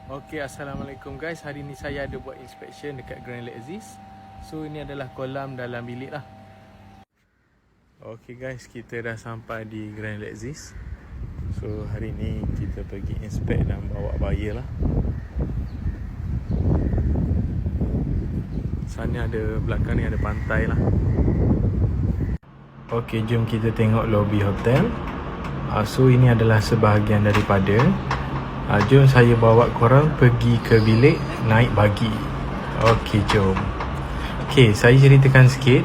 Okay, Assalamualaikum guys. Hari ni saya ada buat inspection dekat Grand Lexis. So ini adalah kolam dalam bilik lah. Okay guys, kita dah sampai di Grand Lexis. So hari ni kita pergi inspect dan bawa buyer lah. Sana ada, belakang ni ada pantai lah. Okay, jom kita tengok lobby hotel. So ini adalah sebahagian daripada. Jom saya bawa korang pergi ke bilik naik bagi. Okey, jom. Okey, saya ceritakan sikit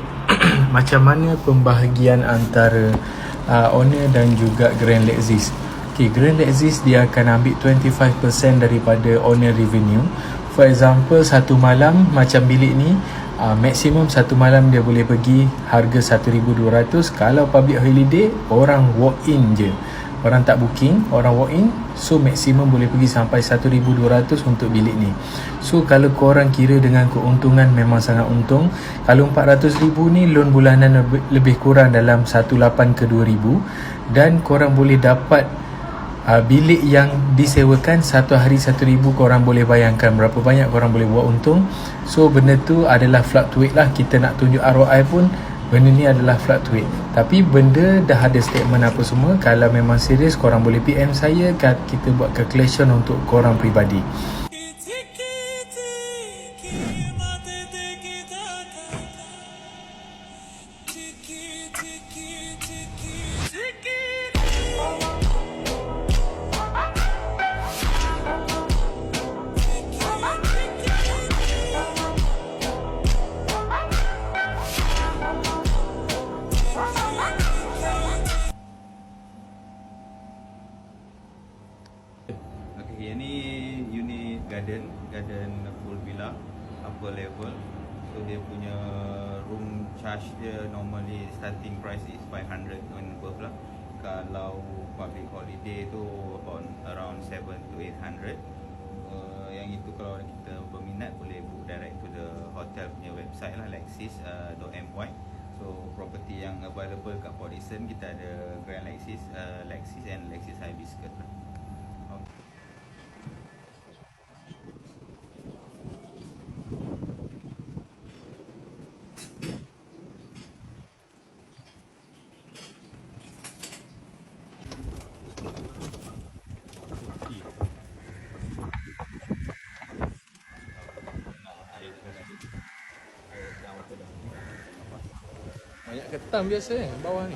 macam mana pembahagian antara owner dan juga Grand Lexis. Okey, Grand Lexis dia akan ambil 25% daripada owner revenue. For example, satu malam macam bilik ni, maksimum satu malam dia boleh pergi harga 1,200. Kalau public holiday, orang walk in je. Orang tak booking, orang walk in. So maksimum boleh pergi sampai 1,200 untuk bilik ni. So kalau korang kira dengan keuntungan, memang sangat untung. Kalau 400,000 ni loan bulanan lebih kurang dalam 1,800 ke 2,000. Dan korang boleh dapat bilik yang disewakan satu hari 1,000. Korang boleh bayangkan berapa banyak korang boleh buat untung. So benda tu adalah fluctuate lah. Kita nak tunjuk ROI pun benda ni adalah fluctuate. Tapi benda dah ada statement apa semua. Kalau memang serius, korang boleh PM saya, kita buat calculation untuk korang peribadi. Okay, yang ni unit garden full villa, upper level. So dia punya room charge dia normally starting price is 500 and above lah. Kalau public holiday tu around 7 to 800. Yang itu kalau kita berminat boleh book direct to the hotel punya website lah, lexis.my. So property yang available kat Port Dickson, kita ada Grand Lexis, Lexis and Lexis Hibiscus lah. Banyak ketam biasa bawah ni.